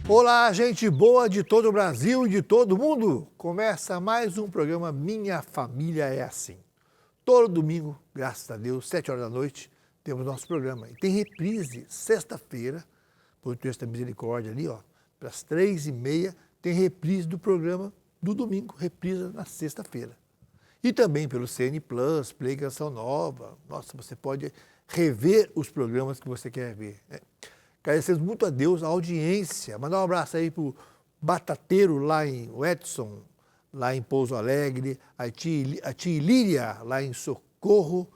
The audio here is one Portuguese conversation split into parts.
Olá, gente boa de todo o Brasil e de todo o mundo. Começa mais um programa Minha Família é Assim. Todo domingo, graças a Deus, 7 horas da noite, temos nosso programa. E tem reprise sexta-feira, por Texto da Misericórdia ali, ó, para as 3h30, tem reprise do programa do domingo, reprise na sexta-feira. E também pelo CN Plus, Play Canção Nova. Nossa, você pode rever os programas que você quer ver, né? Agradecemos muito a Deus, a audiência. Mandar um abraço aí para o Batateiro lá em Edson, lá em Pouso Alegre, a tia Líria lá em Socorro.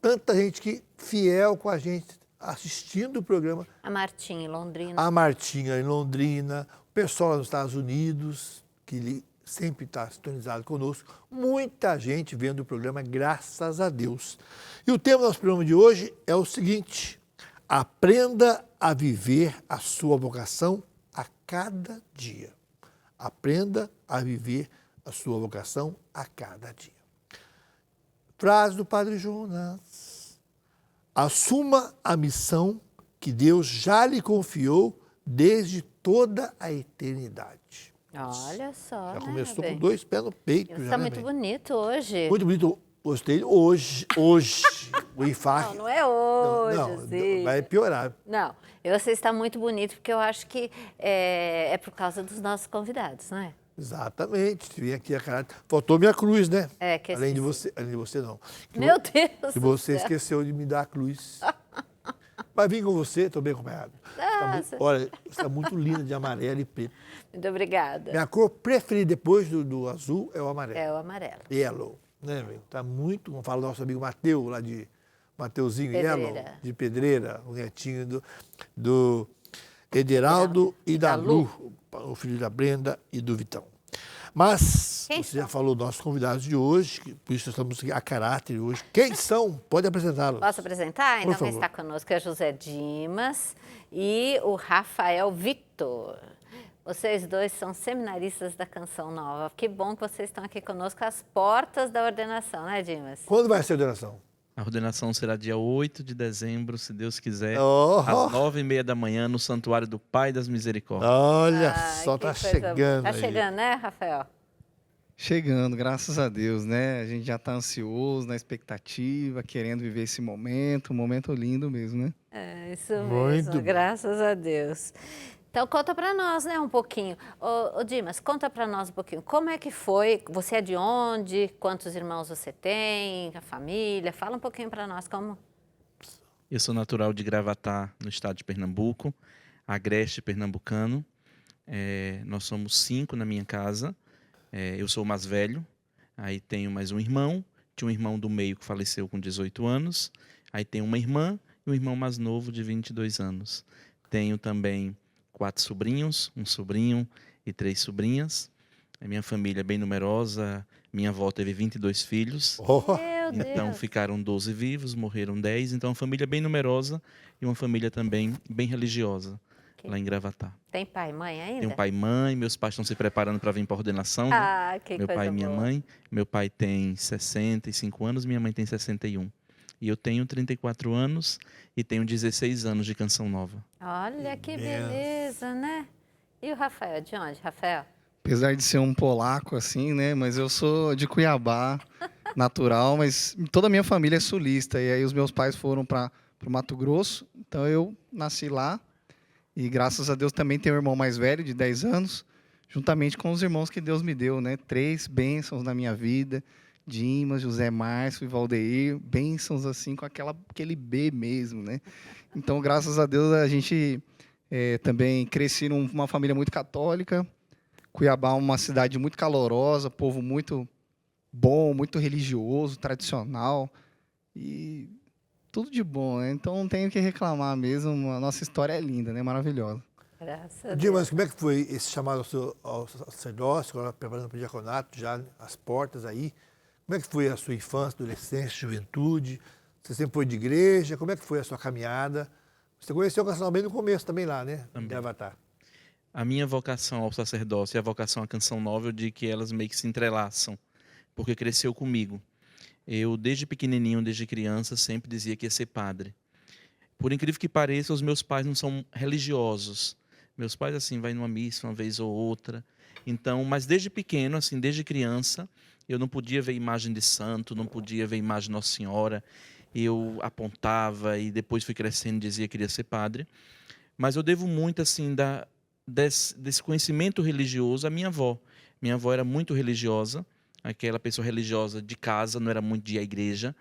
Tanta gente que fiel com a gente assistindo o programa. A Martinha em Londrina. A Martinha em Londrina, o pessoal lá nos Estados Unidos, que sempre está sintonizado conosco. Muita gente vendo o programa, graças a Deus. E o tema do nosso programa de hoje é o seguinte: aprenda a viver a sua vocação a cada dia. Aprenda a viver a sua vocação a cada dia. Frase do Padre Jonas: assuma a missão que Deus já lhe confiou desde toda a eternidade. Olha só, Já né, começou bem? com 2 pés no peito. Está já, muito bem? bonito hoje. Muito bonito. Gostei. Hoje, o enfaque. Não é hoje, Não, sim. vai piorar. Não, você está muito bonito porque eu acho que é por causa dos nossos convidados, não é? Exatamente. Vim aqui a caráter. Faltou minha cruz, né? É, que além de esqueci. você não. Meu Deus Que do você céu. esqueceu de me dar a cruz. Mas vim com você, estou bem acompanhado. Nossa. Olha, você está muito linda de amarelo e preto. Muito obrigada. Minha cor preferida depois do azul é o amarelo. É o amarelo. Yellow, né, velho? Tá muito, como fala o nosso amigo Mateus, lá de Mateuzinho Pedreira. Yellow, de Pedreira, o netinho do Ederaldo e da Lu, o filho da Brenda e do Vitão. Mas Quem você já são? falou dos nossos convidados de hoje, por isso nós estamos aqui a caráter hoje. Quem são? Pode apresentá-los. Posso apresentar? Então, Por quem favor. está conosco é o José Dimas e o Rafael Victor. Vocês dois são seminaristas da Canção Nova. Que bom que vocês estão aqui conosco às portas da ordenação, né, Dimas? Quando vai ser a ordenação? A ordenação será dia 8 de dezembro, se Deus quiser, Oh! às 9h30 da manhã, no Santuário do Pai das Misericórdias. Olha Ai, só, que tá coisa chegando boa. Tá aí. chegando, né, Rafael? Chegando, graças a Deus, né? A gente já está ansioso, na expectativa, querendo viver esse momento, um momento lindo mesmo, né? É, isso Muito mesmo, bom. graças a Deus. Então, conta para nós, né, um pouquinho. Ô, Dimas, conta para nós um pouquinho. Como é que foi? Você é de onde? Quantos irmãos você tem? A família? Fala um pouquinho para nós como... Eu sou natural de Gravatá, no estado de Pernambuco, agreste pernambucano. Nós somos 5 na minha casa. Eu sou o mais velho, aí tenho mais um irmão, tinha um irmão do meio que faleceu com 18 anos, aí tenho uma irmã e um irmão mais novo de 22 anos. Tenho também 4 sobrinhos, um sobrinho e 3 sobrinhas. A minha família é bem numerosa, minha avó teve 22 filhos, Oh, Meu então Deus. ficaram 12 vivos, morreram 10, então uma família bem numerosa e uma família também bem religiosa, lá em Gravatá. Tem pai e mãe ainda? Tenho pai e mãe, meus pais estão se preparando para vir para a ordenação, né? Ah, que Meu coisa pai e minha boa. mãe. Meu pai tem 65 anos, minha mãe tem 61. E eu tenho 34 anos e tenho 16 anos de Canção Nova. Olha que Imenso. beleza, né? E o Rafael, de onde, Rafael? Apesar de ser um polaco, assim, né? Mas eu sou de Cuiabá, natural, mas toda a minha família é sulista. E aí os meus pais foram para o Mato Grosso, então eu nasci lá. E graças a Deus também tenho um irmão mais velho, de 10 anos, juntamente com os irmãos que Deus me deu, né? 3 bênçãos na minha vida: Dimas, José Márcio e Valdeir, bênçãos assim com aquele B mesmo, né? Então, graças a Deus, a gente também cresci numa família muito católica. Cuiabá é uma cidade muito calorosa, povo muito bom, muito religioso, tradicional e tudo de bom, né? Então não tenho o que reclamar mesmo, a nossa história é linda, né? Maravilhosa. Graças a Deus. Dimas, como é que foi esse chamado ao sacerdócio, agora preparando para o diaconato, já às portas aí? Como é que foi a sua infância, adolescência, juventude? Você sempre foi de igreja? Como é que foi a sua caminhada? Você conheceu o Canção bem no começo também lá, né? Também. De Avatar. A minha vocação ao sacerdócio e a vocação à Canção Nova, eu digo que elas meio que se entrelaçam, porque cresceu comigo. Eu, desde pequenininho, desde criança, sempre dizia que ia ser padre. Por incrível que pareça, os meus pais não são religiosos, Meus pais, assim, vai numa missa uma vez ou outra. Então, mas desde pequeno, assim, desde criança, eu não podia ver imagem de santo, não podia ver imagem de Nossa Senhora. Eu apontava e depois fui crescendo e dizia que queria ser padre. Mas eu devo muito, assim, desse conhecimento religioso à minha avó. Minha avó era muito religiosa, aquela pessoa religiosa de casa, não era muito de ir à igreja.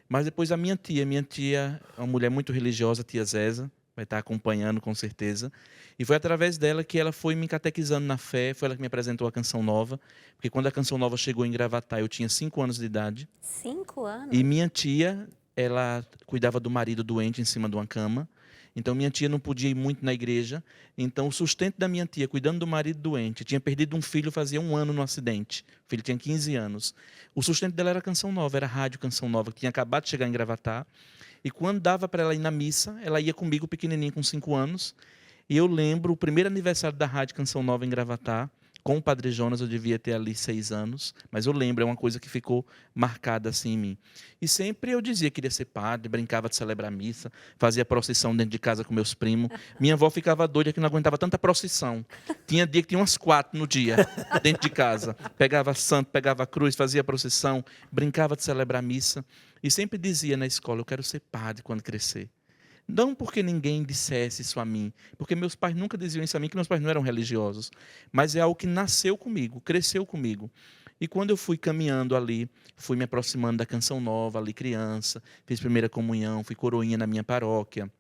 Mas depois a minha tia é uma mulher muito religiosa, a tia Zeza, vai estar acompanhando com certeza. E foi através dela que ela foi me catequizando na fé, foi ela que me apresentou a Canção Nova, porque quando a Canção Nova chegou em Gravatá, eu tinha 5 anos de idade. 5 anos? E minha tia, ela cuidava do marido doente em cima de uma cama. Então, minha tia não podia ir muito na igreja. Então, o sustento da minha tia, cuidando do marido doente, tinha perdido um filho fazia 1 ano no acidente. O filho tinha 15 anos. O sustento dela era Canção Nova, era a rádio Canção Nova, que tinha acabado de chegar em Gravatá. E quando dava para ela ir na missa, ela ia comigo, pequenininha, com 5 anos. E eu lembro o primeiro aniversário da rádio Canção Nova em Gravatá, com o Padre Jonas, eu devia ter ali 6 anos, mas eu lembro, é uma coisa que ficou marcada assim em mim. E sempre eu dizia que queria ser padre, brincava de celebrar missa, fazia procissão dentro de casa com meus primos. Minha avó ficava doida que não aguentava tanta procissão. Tinha dia que tinha umas 4 no dia, dentro de casa. Pegava santo, pegava cruz, fazia procissão, brincava de celebrar missa. E sempre dizia na escola, eu quero ser padre quando crescer. Não porque ninguém dissesse isso a mim, porque meus pais nunca diziam isso a mim, que meus pais não eram religiosos, mas é algo que nasceu comigo, cresceu comigo. E quando eu fui caminhando ali, fui me aproximando da Canção Nova, ali criança, fiz primeira comunhão, fui coroinha na minha paróquia.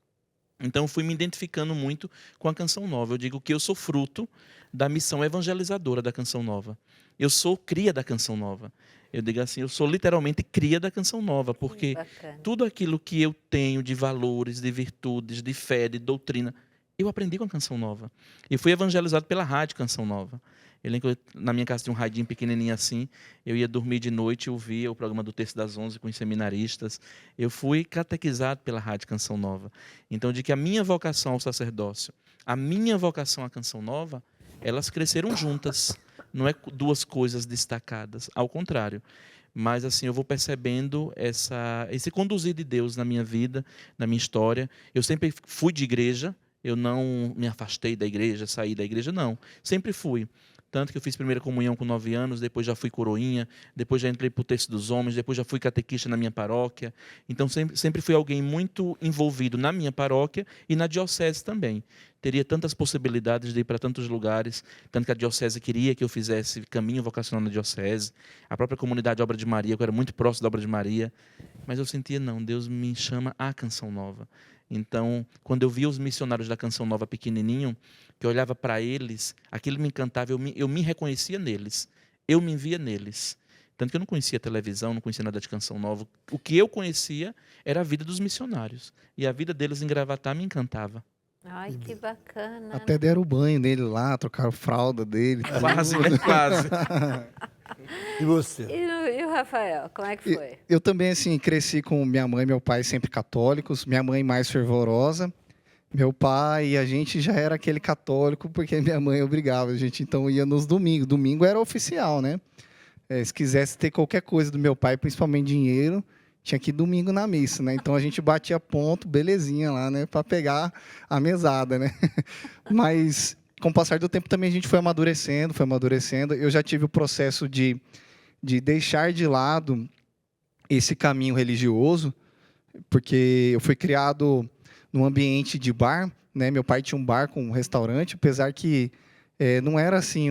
Então, fui me identificando muito com a Canção Nova. Eu digo que eu sou fruto da missão evangelizadora da Canção Nova. Eu sou cria da Canção Nova. Eu digo assim, eu sou literalmente cria da Canção Nova, porque tudo aquilo que eu tenho de valores, de virtudes, de fé, de doutrina, eu aprendi com a Canção Nova. E fui evangelizado pela rádio Canção Nova. Eu lembro que na minha casa tinha um radinho pequenininho assim, eu ia dormir de noite e ouvia o programa do Terço das 11 com os seminaristas. Eu fui catequizado pela rádio Canção Nova. Então, de que a minha vocação ao sacerdócio, a minha vocação à Canção Nova, elas cresceram juntas. Não é 2 coisas destacadas, ao contrário. Mas assim, eu vou percebendo esse conduzir de Deus na minha vida, na minha história. Eu sempre fui de igreja, eu não me afastei da igreja, saí da igreja, não. Sempre fui. Tanto que eu fiz primeira comunhão com 9 anos, depois já fui coroinha, depois já entrei para o Terço dos Homens, depois já fui catequista na minha paróquia. Então, sempre fui alguém muito envolvido na minha paróquia e na diocese também. Teria tantas possibilidades de ir para tantos lugares, tanto que a diocese queria que eu fizesse caminho vocacional na diocese, a própria comunidade Obra de Maria, que eu era muito próximo da Obra de Maria, mas eu sentia, não, Deus me chama à Canção Nova. Então, quando eu via os missionários da Canção Nova pequenininho, que eu olhava para eles, aquilo me encantava, eu me reconhecia neles, eu me via neles. Tanto que eu não conhecia televisão, não conhecia nada de Canção Nova. O que eu conhecia era a vida dos missionários. E a vida deles em Gravatá me encantava. Ai, que bacana. Até deram o banho nele lá, trocaram fralda dele. Quase, né? Quase. E você? E o Rafael, como é que foi? Eu também, assim, cresci com minha mãe e meu pai sempre católicos. Minha mãe mais fervorosa. Meu pai, a gente já era aquele católico, porque minha mãe obrigava. A gente, então, ia nos domingos. Domingo era oficial, né? Se quisesse ter qualquer coisa do meu pai, principalmente dinheiro, tinha que ir domingo na missa, né? Então, a gente batia ponto, belezinha lá, né? Para pegar a mesada, né? Mas, com o passar do tempo, também a gente foi amadurecendo. Eu já tive o processo de deixar de lado esse caminho religioso, porque eu fui criado num ambiente de bar, né? Meu pai tinha um bar com um restaurante, apesar que não era assim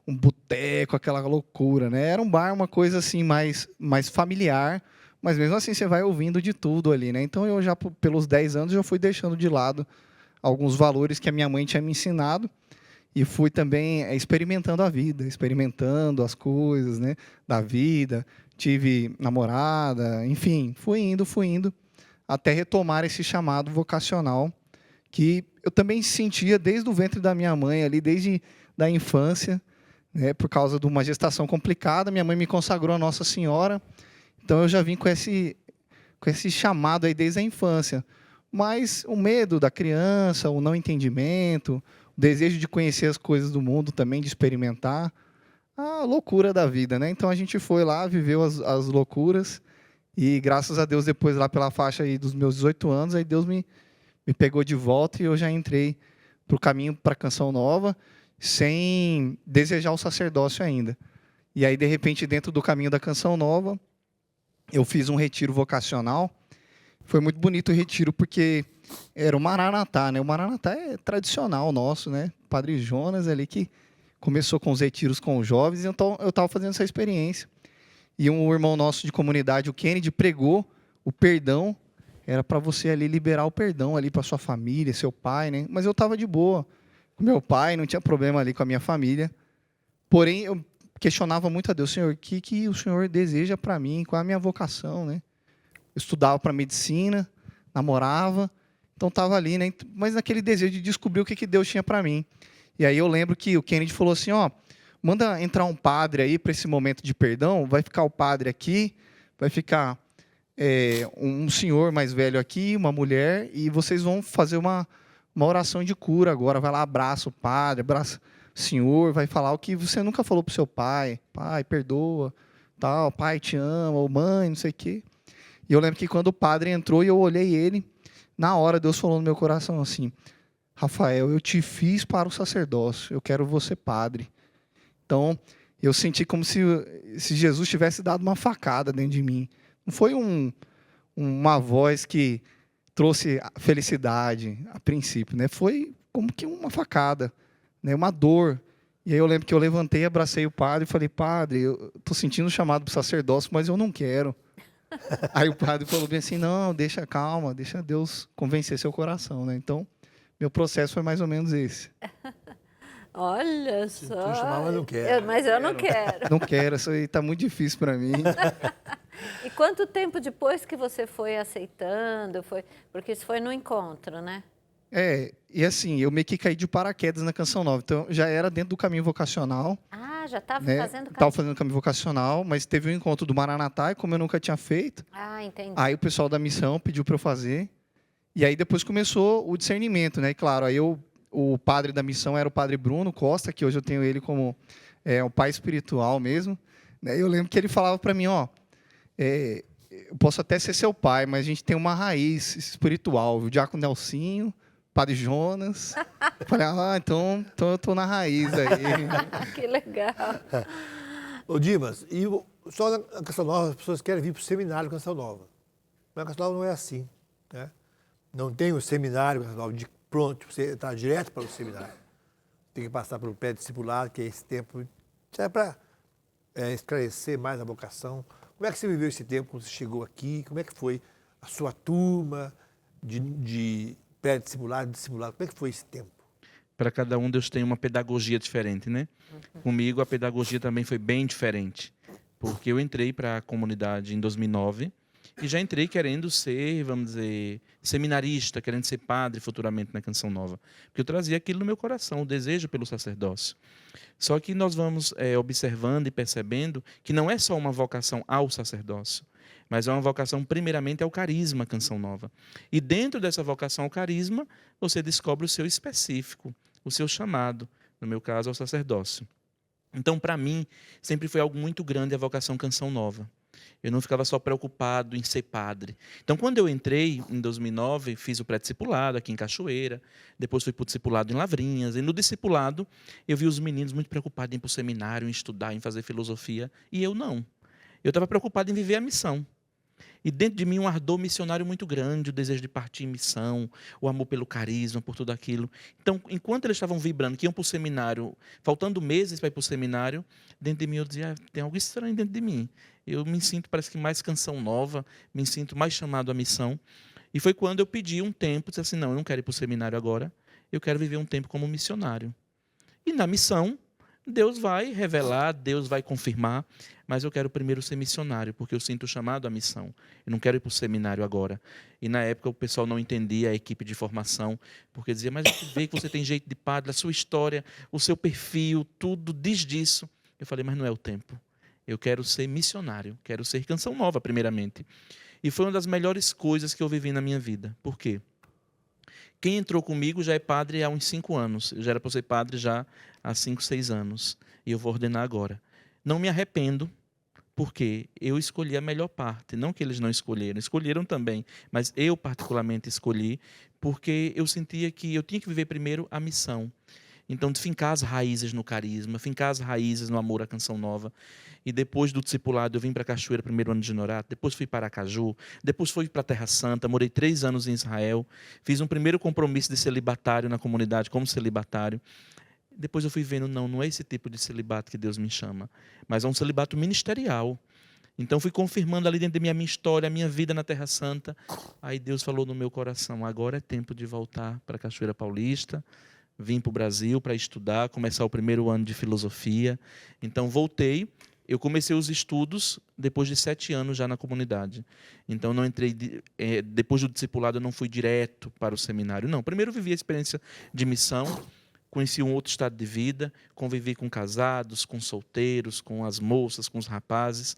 um boteco, aquela loucura, né? Era um bar, uma coisa assim mais familiar, mas mesmo assim você vai ouvindo de tudo ali, né? Então eu já, pelos 10 anos, já fui deixando de lado alguns valores que a minha mãe tinha me ensinado e fui também experimentando a vida, experimentando as coisas, né, da vida. Tive namorada, enfim, fui indo, até retomar esse chamado vocacional que eu também sentia desde o ventre da minha mãe, ali, desde da infância, né, por causa de uma gestação complicada. Minha mãe me consagrou a Nossa Senhora, então eu já vim com esse chamado aí desde a infância. Mas o medo da criança, o não entendimento, o desejo de conhecer as coisas do mundo também, de experimentar, a loucura da vida, né? Então a gente foi lá, viveu as loucuras, e graças a Deus, depois lá pela faixa aí dos meus 18 anos, aí Deus me pegou de volta e eu já entrei para o caminho para a Canção Nova, sem desejar o sacerdócio ainda. E aí, de repente, dentro do caminho da Canção Nova, eu fiz um retiro vocacional. Foi muito bonito o retiro, porque era o Maranatá, né? O Maranatá é tradicional nosso, né? Padre Jonas ali que começou com os retiros com os jovens, então eu estava fazendo essa experiência. E um irmão nosso de comunidade, o Kennedy, pregou o perdão. Era para você ali liberar o perdão ali para sua família, seu pai, né? Mas eu estava de boa com meu pai, não tinha problema ali com a minha família. Porém, eu questionava muito a Deus, Senhor, o que o Senhor deseja para mim? Qual é a minha vocação, né? Eu estudava para medicina, namorava, então estava ali, né? Mas naquele desejo de descobrir o que Deus tinha para mim. E aí eu lembro que o Kennedy falou assim, ó, manda entrar um padre aí para esse momento de perdão, vai ficar o padre aqui, vai ficar um senhor mais velho aqui, uma mulher, e vocês vão fazer uma oração de cura agora. Vai lá, abraça o padre, abraça o senhor, vai falar o que você nunca falou para o seu pai. Pai, perdoa, tal, pai te ama, ou mãe, não sei o quê. E eu lembro que quando o padre entrou e eu olhei ele, na hora Deus falou no meu coração assim, Rafael, eu te fiz para o sacerdócio, eu quero você padre. Então, eu senti como se Jesus tivesse dado uma facada dentro de mim. Não foi uma voz que trouxe felicidade a princípio, né? Foi como que uma facada, né? Uma dor. E aí eu lembro que eu levantei, abracei o padre e falei, padre, eu estou sentindo o chamado para o sacerdócio, mas eu não quero. Aí o padre falou bem assim, não, deixa calma, deixa Deus convencer seu coração, né? Então, meu processo foi mais ou menos esse. Olha só. Tu chamar, mas não quero. Mas eu não quero. Não quero, isso aí está muito difícil para mim. E quanto tempo depois que você foi aceitando? Porque isso foi no encontro, né? E assim, eu meio que caí de paraquedas na Canção Nova. Então, já era dentro do caminho vocacional. Ah, já estava né? fazendo Estava fazendo caminho vocacional, mas teve um encontro do Maranatá, e como eu nunca tinha feito, Ah, entendi. aí o pessoal da missão pediu para eu fazer. E aí depois começou o discernimento, né? E claro, aí o padre da missão era o padre Bruno Costa, que hoje eu tenho ele como o pai espiritual mesmo. Né? Eu lembro que ele falava para mim, ó, eu posso até ser seu pai, mas a gente tem uma raiz espiritual. O diácono Nelsinho, padre Jonas. Eu falei, então eu tô na raiz aí. Que legal. Ô Dimas, e só na Canção Nova as pessoas querem vir para o seminário Canção Nova. Mas a Canção Nova não é assim, né? Não tem o seminário Canção Nova de pronto, você está direto para o seminário. Tem que passar pelo pré-discipulado, que é esse tempo, é para esclarecer mais a vocação. Como é que você viveu esse tempo quando você chegou aqui? Como é que foi a sua turma de pré-discipulado, discipulado? Como é que foi esse tempo? Para cada um, Deus tem uma pedagogia diferente, né? Comigo, a pedagogia também foi bem diferente, porque eu entrei para a comunidade em 2009 e já entrei querendo ser, vamos dizer, seminarista, querendo ser padre futuramente na Canção Nova, porque eu trazia aquilo no meu coração, o desejo pelo sacerdócio. Só que nós vamos observando e percebendo que não é só uma vocação ao sacerdócio, mas é uma vocação primeiramente ao carisma Canção Nova. E dentro dessa vocação ao carisma, você descobre o seu específico, o seu chamado, no meu caso, ao sacerdócio. Então, para mim, sempre foi algo muito grande a vocação Canção Nova. Eu não ficava só preocupado em ser padre. Então, quando eu entrei, em 2009, fiz o pré-discipulado aqui em Cachoeira, depois fui para o discipulado em Lavrinhas, e no discipulado eu vi os meninos muito preocupados em ir para o seminário, em estudar, em fazer filosofia, e eu não. Eu estava preocupado em viver a missão. E dentro de mim um ardor missionário muito grande, o desejo de partir em missão, o amor pelo carisma, por tudo aquilo. Então, enquanto eles estavam vibrando, que iam para o seminário, faltando meses para ir para o seminário, dentro de mim eu dizia, tem algo estranho dentro de mim. Eu me sinto, parece que mais Canção Nova, me sinto mais chamado à missão. E foi quando eu pedi um tempo, disse assim, não, eu não quero ir para o seminário agora, eu quero viver um tempo como missionário. E na missão, Deus vai revelar, Deus vai confirmar, mas eu quero primeiro ser missionário, porque eu sinto o chamado à missão. Eu não quero ir para o seminário agora. E na época o pessoal não entendia a equipe de formação, porque dizia, mas a gente vê que você tem jeito de padre, a sua história, o seu perfil, tudo diz disso. Eu falei, mas não é o tempo. Eu quero ser missionário, quero ser Canção Nova, primeiramente. E foi uma das melhores coisas que eu vivi na minha vida. Por quê? Quem entrou comigo já é padre há uns 5 anos. Eu já era para ser padre já há 5, 6 anos. E eu vou ordenar agora. Não me arrependo, Porque eu escolhi a melhor parte, não que eles não escolheram também, mas eu particularmente escolhi porque eu sentia que eu tinha que viver primeiro a missão. Então, de fincar as raízes no carisma, fincar as raízes no amor à Canção Nova. E depois do discipulado, eu vim para Cachoeira, primeiro ano de Norato, depois fui para Aracaju, depois fui para a Terra Santa, morei 3 anos em Israel, fiz um primeiro compromisso de celibatário na comunidade, como celibatário. Depois eu fui vendo, não é esse tipo de celibato que Deus me chama, mas é um celibato ministerial. Então, fui confirmando ali dentro da minha história, a minha vida na Terra Santa. Aí Deus falou no meu coração, agora é tempo de voltar para Cachoeira Paulista, vim para o Brasil para estudar, começar o primeiro ano de filosofia. Então, voltei. Eu comecei os estudos depois de 7 anos já na comunidade. Então, não entrei depois do discipulado, eu não fui direto para o seminário. Não, primeiro vivi a experiência de missão, conheci um outro estado de vida, convivi com casados, com solteiros, com as moças, com os rapazes.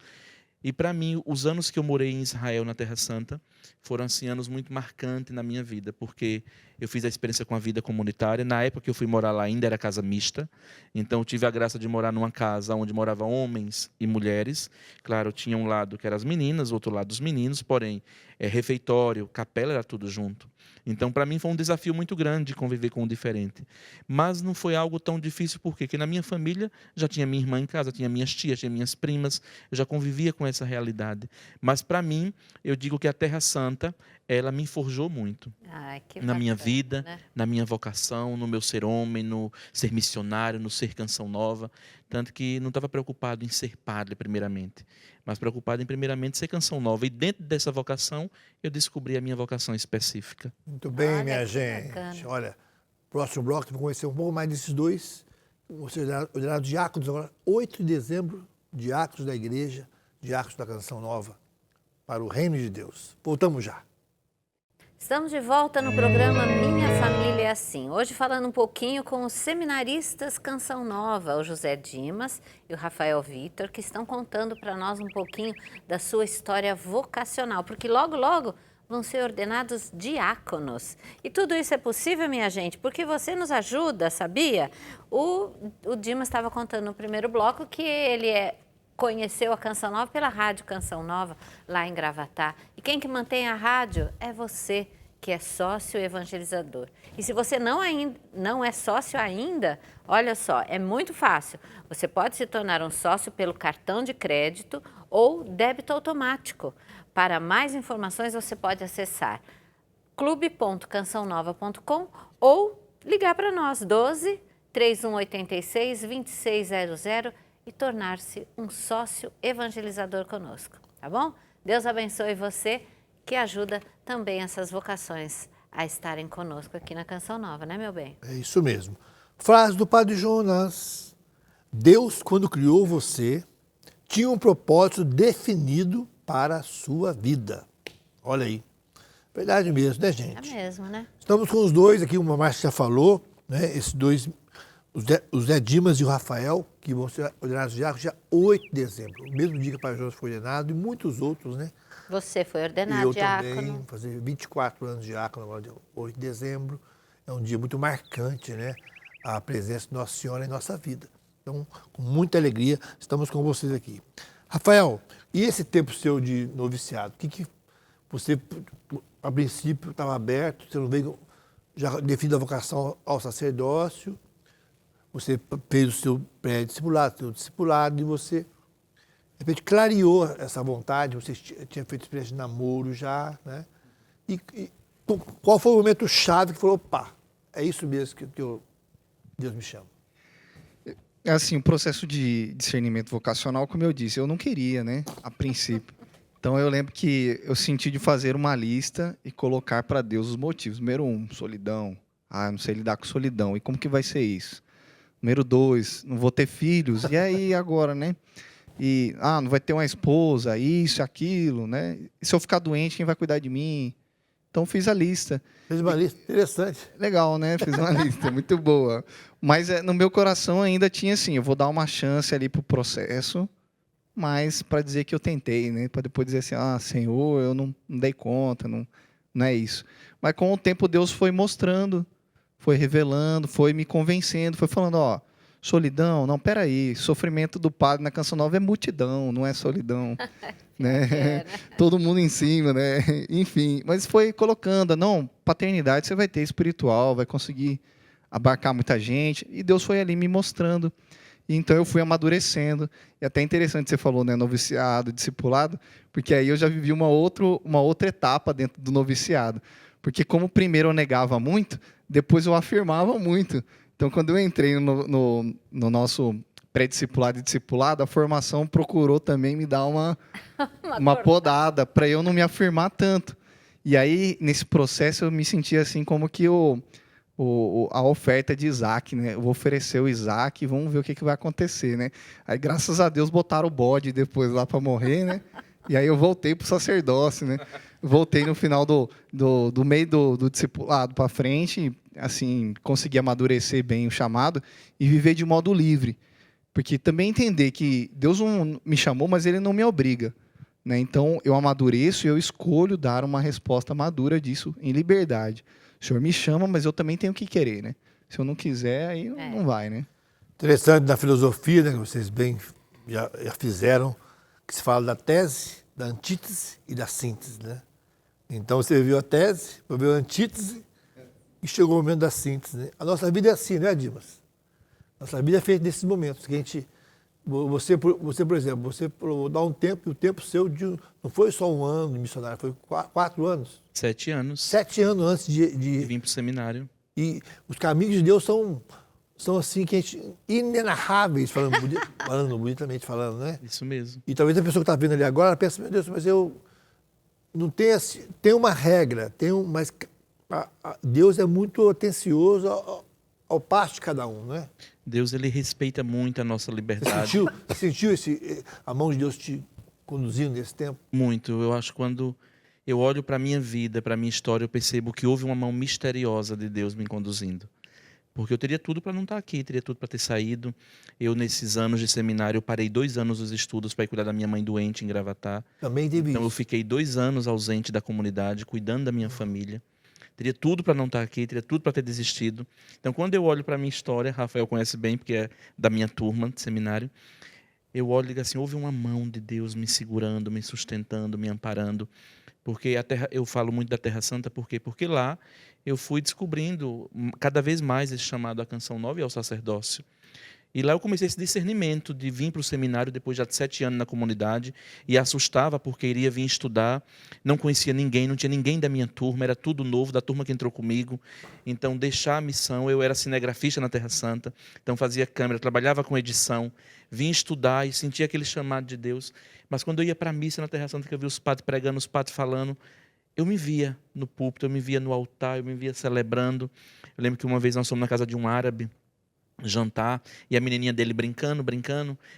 E, para mim, os anos que eu morei em Israel, na Terra Santa, foram assim, anos muito marcantes na minha vida, porque eu fiz a experiência com a vida comunitária. Na época que eu fui morar lá, ainda era casa mista. Então, eu tive a graça de morar numa casa onde moravam homens e mulheres. Claro, tinha um lado que eram as meninas, outro lado os meninos, porém, refeitório, capela, era tudo junto. Então, para mim, foi um desafio muito grande conviver com o diferente. Mas não foi algo tão difícil, porque na minha família já tinha minha irmã em casa, tinha minhas tias, tinha minhas primas, eu já convivia com essa realidade. Mas, para mim, eu digo que a Terra Santa, ela me forjou muito. Ai, que Na minha bacana, vida, né? na minha vocação, no meu ser homem, no ser missionário, no ser Canção Nova. Tanto que não estava preocupado em ser padre, primeiramente, mas preocupado em, primeiramente, ser Canção Nova. E dentro dessa vocação, eu descobri a minha vocação específica. Muito bem, Olha, minha que gente. bacana. Olha, próximo bloco, vamos conhecer um pouco mais desses dois. Você ordenaram diáconos agora, 8 de dezembro, diáconos da igreja, diáconos da Canção Nova, para o reino de Deus. Voltamos já. Estamos de volta no programa Minha Família é Assim. Hoje falando um pouquinho com os seminaristas Canção Nova, o José Dimas e o Rafael Vitor, que estão contando para nós um pouquinho da sua história vocacional, porque logo, logo vão ser ordenados diáconos. E tudo isso é possível, minha gente, porque você nos ajuda, sabia? O Dimas estava contando no primeiro bloco que ele conheceu a Canção Nova pela Rádio Canção Nova, lá em Gravatá. E quem que mantém a rádio é você, que é sócio evangelizador. E se você não é sócio ainda, olha só, é muito fácil. Você pode se tornar um sócio pelo cartão de crédito ou débito automático. Para mais informações, você pode acessar clube.cançãonova.com ou ligar para nós, 12 3186 2600, e tornar-se um sócio evangelizador conosco, tá bom? Deus abençoe você, que ajuda também essas vocações a estarem conosco aqui na Canção Nova, né, meu bem? É isso mesmo. Frase do Padre Jonas. Deus, quando criou você, tinha um propósito definido para a sua vida. Olha aí. Verdade mesmo, né, gente? É mesmo, né? Estamos com os dois aqui, uma Márcia já falou, né? Esses dois, o Zé Dimas e o Rafael, que vão ser ordenados diáconos dia 8 de dezembro. O mesmo dia que o Padre Jonas foi ordenado, e muitos outros, né? Você foi E ordenado eu diácono. também, vou fazer 24 anos de diácono agora, dia 8 de dezembro. É um dia muito marcante, né? A presença de Nossa Senhora em nossa vida. Então, com muita alegria, estamos com vocês aqui. Rafael, e esse tempo seu de noviciado? O que você, a princípio, estava aberto, você não veio já definido a vocação ao sacerdócio, você fez o seu pré-discipulado, seu discipulado, e você, de repente, clareou essa vontade, você tinha feito experiência de namoro já, né? E qual foi o momento chave que falou, opa, é isso mesmo que Deus me chama? É assim, o processo de discernimento vocacional, como eu disse, eu não queria, né, a princípio. Então, eu lembro que eu senti de fazer uma lista e colocar para Deus os motivos. Número 1, solidão. Ah, não sei lidar com solidão. E como que vai ser isso? Número 2, não vou ter filhos. E aí, agora, né? E, não vai ter uma esposa, isso, aquilo, né? E se eu ficar doente, quem vai cuidar de mim? Então, fiz a lista. Fez uma lista interessante. Legal, né? Fiz uma lista, muito boa. Mas no meu coração ainda tinha assim, eu vou dar uma chance ali pro processo, mas para dizer que eu tentei, né? Para depois dizer assim, Senhor, eu não dei conta, não é isso. Mas com o tempo Deus foi mostrando, foi revelando, foi me convencendo, foi falando, solidão. Não, peraí, sofrimento do padre na Canção Nova é multidão, não é solidão. Né? Todo mundo em cima, né? Enfim, mas foi colocando, não, paternidade você vai ter espiritual, vai conseguir abarcar muita gente, e Deus foi ali me mostrando. E então eu fui amadurecendo. E até interessante você falou, né, noviciado, discipulado, porque aí eu já vivi uma outra etapa dentro do noviciado. Porque como primeiro eu negava muito, depois eu afirmava muito. Então quando eu entrei no nosso pré-discipulado e discipulado, a formação procurou também me dar uma podada para eu não me afirmar tanto. E aí, nesse processo, eu me sentia assim como que a oferta de Isaac, né? Eu vou oferecer o Isaac e vamos ver o que vai acontecer, né? Aí, graças a Deus, botaram o bode depois lá para morrer, né? E aí eu voltei para o sacerdócio, né? Voltei no final do meio do discipulado para frente, assim, consegui amadurecer bem o chamado e viver de modo livre. Porque também entender que Deus não me chamou, mas Ele não me obriga. Né? Então, eu amadureço e eu escolho dar uma resposta madura disso em liberdade. O Senhor me chama, mas eu também tenho que querer. Né? Se eu não quiser, aí não vai. Né? Interessante na filosofia, né, que vocês bem já fizeram, que se fala da tese, da antítese e da síntese. Né? Então, você viu a tese, viu a antítese e chegou o momento da síntese. Né? A nossa vida é assim, não é, Dimas? Nossa vida é feita nesses momentos que a gente... Você, por exemplo, você dá um tempo, e o tempo seu não foi só 1 ano de missionário, foi 4 anos. 7 anos. 7 anos antes de Vim para o seminário. E os caminhos de Deus são assim, que a gente, inenarráveis, falando bonitamente falando, né? Isso mesmo. E talvez a pessoa que está vendo ali agora, ela pense, meu Deus, mas eu não tenho assim, tem uma regra, mas Deus é muito atencioso ao passo de cada um, né? Deus, ele respeita muito a nossa liberdade. Você sentiu a mão de Deus te conduzindo nesse tempo? Muito. Eu acho que quando eu olho para a minha vida, para a minha história, eu percebo que houve uma mão misteriosa de Deus me conduzindo. Porque eu teria tudo para não estar aqui, teria tudo para ter saído. Eu, nesses anos de seminário, eu parei 2 anos dos estudos para ir cuidar da minha mãe doente em Gravatá. Também teve Então, eu isso. fiquei 2 anos ausente da comunidade, cuidando da minha família. Teria tudo para não estar aqui, teria tudo para ter desistido. Então, quando eu olho para a minha história, Rafael conhece bem, porque é da minha turma de seminário, eu olho e digo assim, houve uma mão de Deus me segurando, me sustentando, me amparando. Porque eu falo muito da Terra Santa, por quê? Porque lá eu fui descobrindo cada vez mais esse chamado à Canção Nova e ao sacerdócio. E lá eu comecei esse discernimento de vir para o seminário depois já de 7 anos na comunidade e assustava porque iria vir estudar, não conhecia ninguém, não tinha ninguém da minha turma, era tudo novo, da turma que entrou comigo. Então, deixar a missão, eu era cinegrafista na Terra Santa, então fazia câmera, trabalhava com edição, vim estudar e sentia aquele chamado de Deus. Mas quando eu ia para a missa na Terra Santa, que eu via os padres pregando, os padres falando, eu me via no púlpito, eu me via no altar, eu me via celebrando. Eu lembro que uma vez nós fomos na casa de um árabe, jantar, e a menininha dele brincando,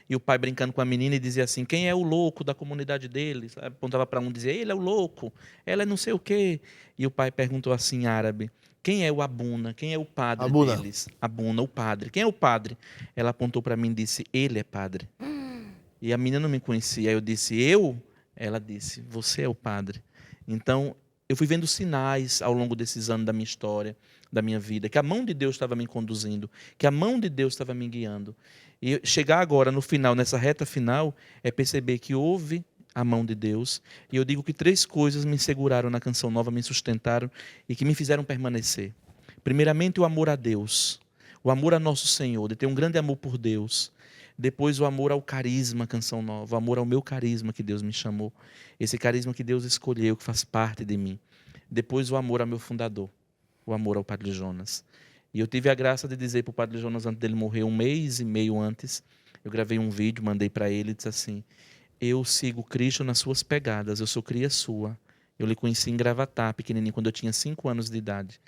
e o pai brincando com a menina e dizia assim, quem é o louco da comunidade dele? Apontava para um e dizia, ele é o louco, ela é não sei o quê. E o pai perguntou assim, árabe, quem é o Abuna? Quem é o padre Abuna. deles? Abuna, o padre. Quem é o padre? Ela apontou para mim e disse, ele é padre. E a menina não me conhecia. Aí eu disse, eu? Ela disse, você é o padre. Então, eu fui vendo sinais ao longo desses anos da minha história, da minha vida, que a mão de Deus estava me conduzindo, que a mão de Deus estava me guiando. E chegar agora no final, nessa reta final, é perceber que houve a mão de Deus. E eu digo que 3 coisas me seguraram na Canção Nova, me sustentaram e que me fizeram permanecer. Primeiramente, o amor a Deus, o amor a nosso Senhor, de ter um grande amor por Deus. Depois, o amor ao carisma Canção Nova, o amor ao meu carisma que Deus me chamou. Esse carisma que Deus escolheu, que faz parte de mim. Depois, o amor ao meu fundador, o amor ao Padre Jonas. E eu tive a graça de dizer para o Padre Jonas, antes dele morrer, 1 mês e meio antes, eu gravei um vídeo, mandei para ele e disse assim, eu sigo Cristo nas suas pegadas, eu sou cria sua. Eu lhe conheci em Gravatá, pequenininho, quando eu tinha 5 anos de idade.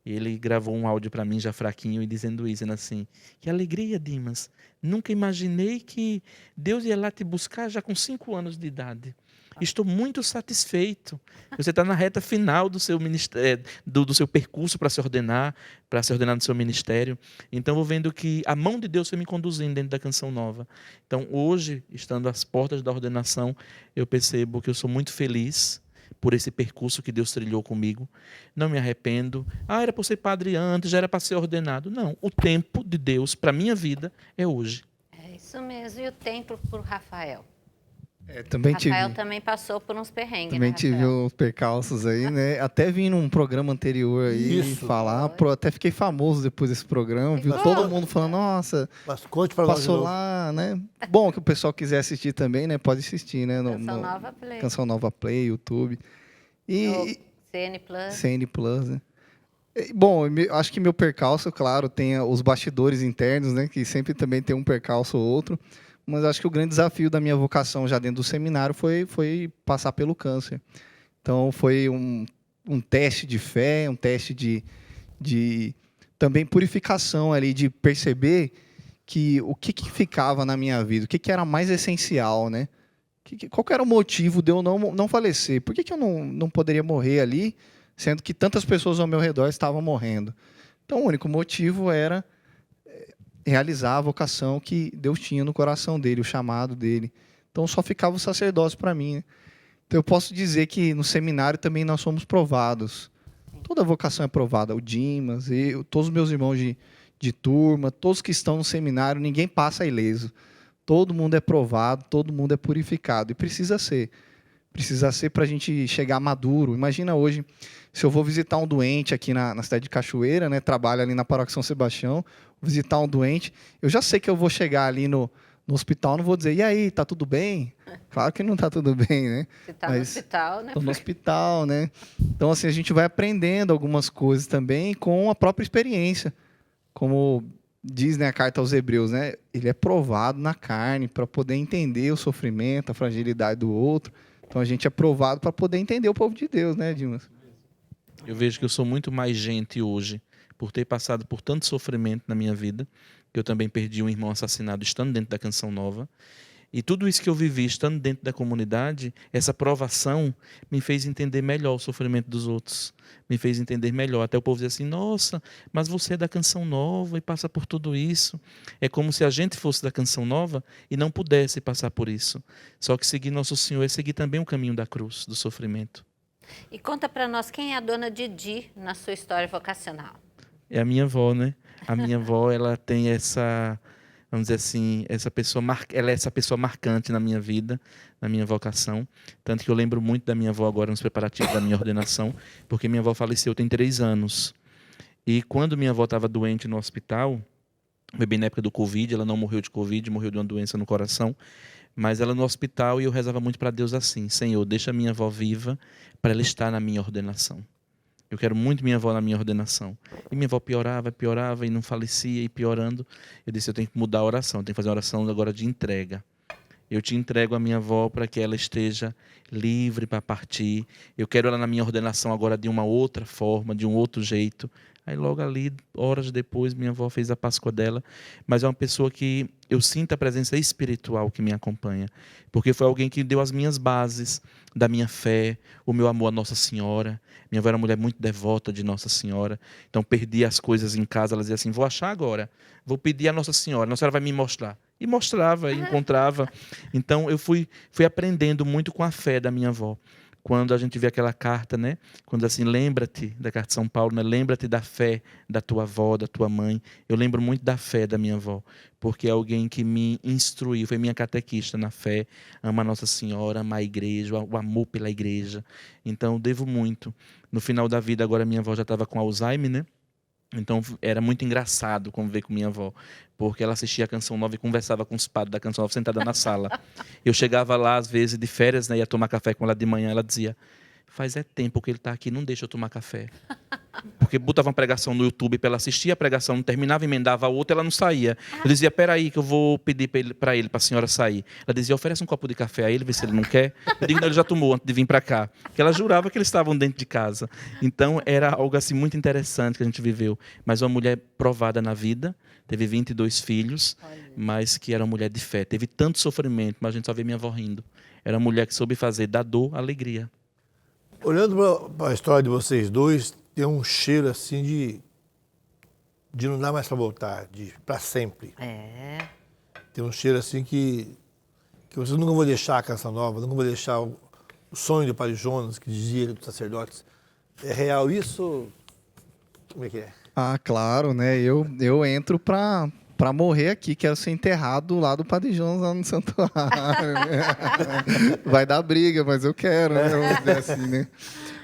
E ele gravou um áudio para mim, já fraquinho, e dizendo assim, que alegria, Dimas, nunca imaginei que Deus ia lá te buscar já com 5 anos de idade. Estou muito satisfeito. Você está na reta final do seu ministério, do seu percurso para se ordenar no seu ministério. Então, vou vendo que a mão de Deus foi me conduzindo dentro da Canção Nova. Então, hoje, estando às portas da ordenação, eu percebo que eu sou muito feliz por esse percurso que Deus trilhou comigo. Não me arrependo. Era para ser padre antes, já era para ser ordenado. Não, o tempo de Deus para a minha vida é hoje. É isso mesmo. E o tempo por Rafael? Também Rafael tive, também passou por uns perrengues, também né, tive Rafael? uns percalços aí, né? Até vim num programa anterior aí Isso. falar, até fiquei famoso depois desse programa, viu? Ficou? Todo mundo falando, nossa, Mas conte para nós de passou novo. lá, né? Bom, que o pessoal quiser assistir também, né? Pode assistir, né? Canção Nova Play. Canção Nova Play, YouTube. No E CN Plus. CN Plus, né? Bom, acho que meu percalço, claro, tem os bastidores internos, né? Que sempre também tem um percalço ou outro. Mas acho que o grande desafio da minha vocação já dentro do seminário foi passar pelo câncer. Então, foi um teste de fé, um teste de também purificação ali, de perceber que o que ficava na minha vida, o que era mais essencial, né? Qual que era o motivo de eu não falecer? Por que eu não poderia morrer ali, sendo que tantas pessoas ao meu redor estavam morrendo? Então, o único motivo era realizar a vocação que Deus tinha no coração dele, o chamado dele. Então, só ficava o sacerdócio para mim, né? Então, eu posso dizer que no seminário também nós somos provados. Toda vocação é provada. O Dimas, eu, todos os meus irmãos de turma, todos que estão no seminário, ninguém passa ileso. Todo mundo é provado, todo mundo é purificado. E precisa ser. Precisa ser para a gente chegar maduro. Imagina hoje, se eu vou visitar um doente aqui na cidade de Cachoeira, né, trabalho ali na Paróquia São Sebastião, visitar um doente, eu já sei que eu vou chegar ali no hospital, não vou dizer, e aí, tá tudo bem? Claro que não tá tudo bem, né? Se tá no hospital, né? Tô no hospital, né? Então, assim, a gente vai aprendendo algumas coisas também com a própria experiência. Como diz, né, a carta aos Hebreus, né? Ele é provado na carne para poder entender o sofrimento, a fragilidade do outro. Então, a gente é provado para poder entender o povo de Deus, né, Dimas? Eu vejo que eu sou muito mais gente hoje por ter passado por tanto sofrimento na minha vida, que eu também perdi um irmão assassinado estando dentro da Canção Nova. E tudo isso que eu vivi estando dentro da comunidade, essa provação me fez entender melhor o sofrimento dos outros. Me fez entender melhor. Até o povo dizer assim, nossa, mas você é da Canção Nova e passa por tudo isso. É como se a gente fosse da Canção Nova e não pudesse passar por isso. Só que seguir Nosso Senhor é seguir também o caminho da cruz, do sofrimento. E conta para nós, quem é a dona Didi na sua história vocacional? É a minha avó, né? A minha avó, ela tem essa, vamos dizer assim, ela é essa pessoa marcante na minha vida, na minha vocação. Tanto que eu lembro muito da minha avó agora nos preparativos da minha ordenação, porque minha avó faleceu tem 3 anos. E quando minha avó estava doente no hospital, foi bem na época do Covid, ela não morreu de Covid, morreu de uma doença no coração, mas ela no hospital, e eu rezava muito para Deus assim, Senhor, deixa a minha avó viva para ela estar na minha ordenação. Eu quero muito minha avó na minha ordenação. E minha avó piorava e não falecia e piorando. Eu disse, eu tenho que mudar a oração, eu tenho que fazer uma oração agora de entrega. Eu te entrego a minha avó para que ela esteja livre para partir. Eu quero ela na minha ordenação agora de uma outra forma, de um outro jeito. Aí logo ali, horas depois, minha avó fez a Páscoa dela. Mas é uma pessoa que eu sinto a presença espiritual que me acompanha. Porque foi alguém que deu as minhas bases da minha fé, o meu amor a Nossa Senhora. Minha avó era uma mulher muito devota de Nossa Senhora. Então, perdi as coisas em casa. Ela dizia assim, vou achar agora. Vou pedir a Nossa Senhora. Nossa Senhora vai me mostrar. E mostrava, e encontrava. Então, eu fui aprendendo muito com a fé da minha avó. Quando a gente vê aquela carta, né? Quando assim, lembra-te da carta de São Paulo, né? Lembra-te da fé da tua avó, da tua mãe. Eu lembro muito da fé da minha avó, porque é alguém que me instruiu, foi minha catequista na fé, ama a Nossa Senhora, ama a igreja, o amor pela igreja. Então, devo muito. No final da vida, agora minha avó já estava com Alzheimer, né? Então, era muito engraçado conviver com minha avó, porque ela assistia a Canção Nova e conversava com os padres da Canção Nova sentada na sala. Eu chegava lá, às vezes, de férias, né, ia tomar café com ela de manhã, ela dizia, faz tempo que ele está aqui, não deixa eu tomar café. Porque botava uma pregação no YouTube para ela assistir, a pregação não terminava, emendava a outra, ela não saía. Eu dizia, peraí, que eu vou pedir para a senhora sair. Ela dizia, oferece um copo de café a ele, vê se ele não quer. Eu digo, não, ele já tomou antes de vir para cá. Porque ela jurava que eles estavam dentro de casa. Então, era algo assim muito interessante que a gente viveu. Mas uma mulher provada na vida, teve 22 filhos, mas que era uma mulher de fé. Teve tanto sofrimento, mas a gente só vê minha avó rindo. Era uma mulher que soube fazer da dor alegria. Olhando para a história de vocês dois, tem um cheiro assim de não dar mais para voltar, de para sempre. É. Tem um cheiro assim que vocês nunca vão deixar a Canção Nova, nunca vão deixar o sonho do Padre Jonas, que dizia dos sacerdotes. É real isso? Como é que é? Ah, claro, né? Eu entro pra morrer aqui, quero ser enterrado lá do Padre Jonas, lá no santuário. Né? Vai dar briga, mas eu quero, né? Vamos dizer assim, né?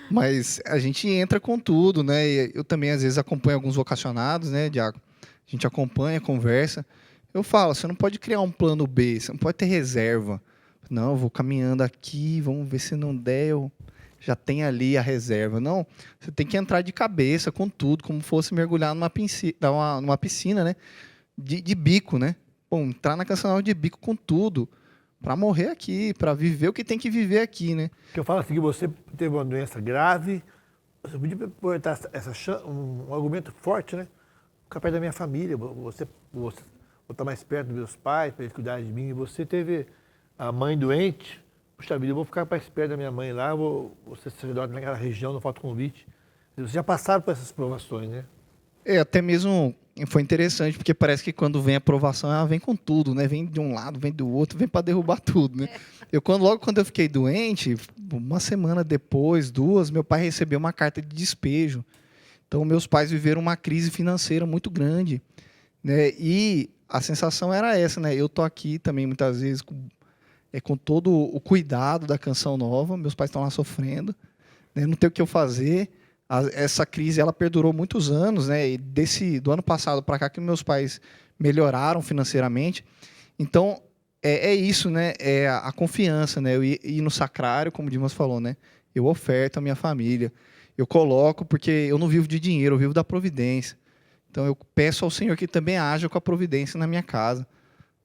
Mas a gente entra com tudo, né? E eu também, às vezes, acompanho alguns vocacionados, né, Diaco? A gente acompanha, conversa. Eu falo, você não pode criar um plano B, você não pode ter reserva. Não, eu vou caminhando aqui, vamos ver se não der, eu já tenho ali a reserva. Não, você tem que entrar de cabeça com tudo, como fosse mergulhar numa piscina, né? De bico, né? Bom, entrar na Canção Nova de bico com tudo, para morrer aqui, para viver o que tem que viver aqui, né? Que eu falo assim, que você teve uma doença grave, você podia botar um argumento forte, né? Ficar perto da minha família, você vou estar mais perto dos meus pais, para eles cuidarem de mim. E você teve a mãe doente, puxa vida, eu vou ficar mais perto da minha mãe lá, vou ser sacerdote naquela região, não falta convite. Vocês já passaram por essas provações, né? Até mesmo foi interessante, porque parece que quando vem a aprovação, ela vem com tudo, né? Vem de um lado, vem do outro, vem para derrubar tudo, né? Logo quando eu fiquei doente, uma semana depois, 2, meu pai recebeu uma carta de despejo. Então, meus pais viveram uma crise financeira muito grande, né? E a sensação era essa, né? Eu tô aqui também, muitas vezes, com todo o cuidado da Canção Nova, meus pais estão lá sofrendo, né? Não tem o que eu fazer. Essa crise ela perdurou muitos anos, né? E do ano passado para cá que meus pais melhoraram financeiramente. Então é isso, né? É a confiança, né? Eu ir no sacrário, como o Dimas falou, né? Eu oferto a minha família, eu coloco porque eu não vivo de dinheiro, eu vivo da providência. Então eu peço ao Senhor que também haja com a providência na minha casa.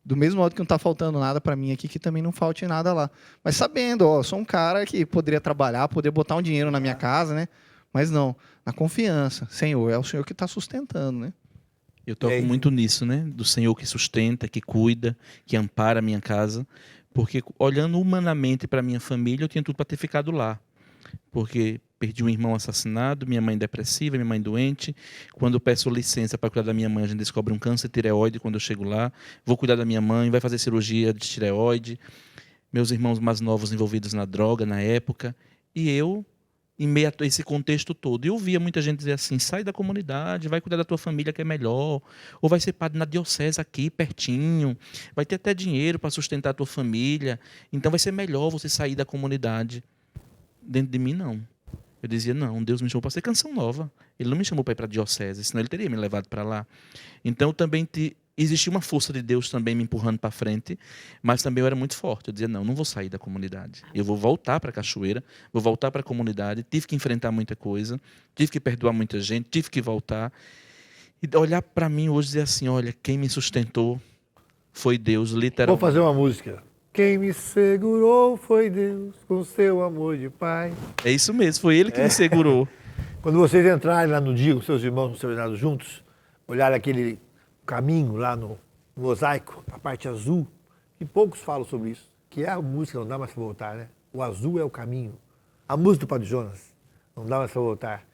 Do mesmo modo que não está faltando nada para mim aqui, que também não falte nada lá. Mas sabendo, ó, eu sou um cara que poderia trabalhar, poderia botar um dinheiro na minha casa, né? Mas não, na confiança. Senhor, é o Senhor que está sustentando, né? Eu toco muito nisso, né? Do Senhor que sustenta, que cuida, que ampara a minha casa. Porque olhando humanamente para a minha família, eu tinha tudo para ter ficado lá. Porque perdi um irmão assassinado, minha mãe depressiva, minha mãe doente. Quando eu peço licença para cuidar da minha mãe, a gente descobre um câncer de tireoide quando eu chego lá. Vou cuidar da minha mãe, vai fazer cirurgia de tireoide. Meus irmãos mais novos envolvidos na droga na época. E eu, em meio a esse contexto todo, eu via muita gente dizer assim, sai da comunidade, vai cuidar da tua família que é melhor, ou vai ser padre na diocese aqui, pertinho, vai ter até dinheiro para sustentar a tua família, então vai ser melhor você sair da comunidade. Dentro de mim, não. Eu dizia, não, Deus me chamou para ser Canção Nova, Ele não me chamou para ir para a diocese, senão Ele teria me levado para lá. Então, também existia uma força de Deus também me empurrando para frente, mas também eu era muito forte. Eu dizia, não vou sair da comunidade. Eu vou voltar para a cachoeira, vou voltar para a comunidade. Tive que enfrentar muita coisa, tive que perdoar muita gente, tive que voltar. E olhar para mim hoje e dizer assim, olha, quem me sustentou foi Deus, literalmente. Vou fazer uma música. Quem me segurou foi Deus, com seu amor de pai. É isso mesmo, foi Ele que me segurou. Quando vocês entrarem lá no dia, com seus irmãos no seminário juntos, olharem aquele caminho lá no mosaico, a parte azul, e poucos falam sobre isso, que é a música, não dá mais para voltar, né? O azul é o caminho. A música do Padre Jonas, não dá mais para voltar.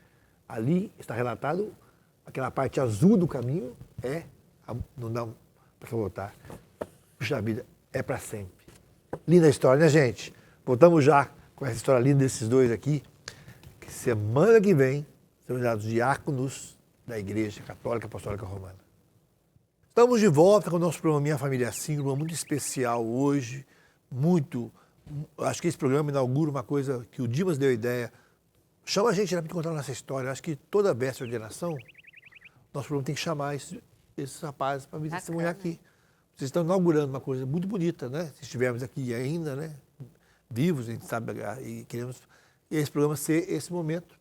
Ali está relatado, aquela parte azul do caminho não dá para voltar. Puxa vida, é para sempre. Linda história, né, gente? Voltamos já com essa história linda desses dois aqui, que semana que vem serão dados diáconos da Igreja Católica Apostólica Romana. Estamos de volta com o nosso programa Minha Família Assim, um programa muito especial hoje, acho que esse programa inaugura uma coisa que o Dimas deu a ideia, chama a gente para contar a nossa história, acho que toda véspera de ordenação, nosso programa tem que chamar esses rapazes para vir testemunhar aqui. Vocês estão inaugurando uma coisa muito bonita, né? Se estivermos aqui ainda, né? Vivos, a gente sabe, e queremos esse programa ser esse momento.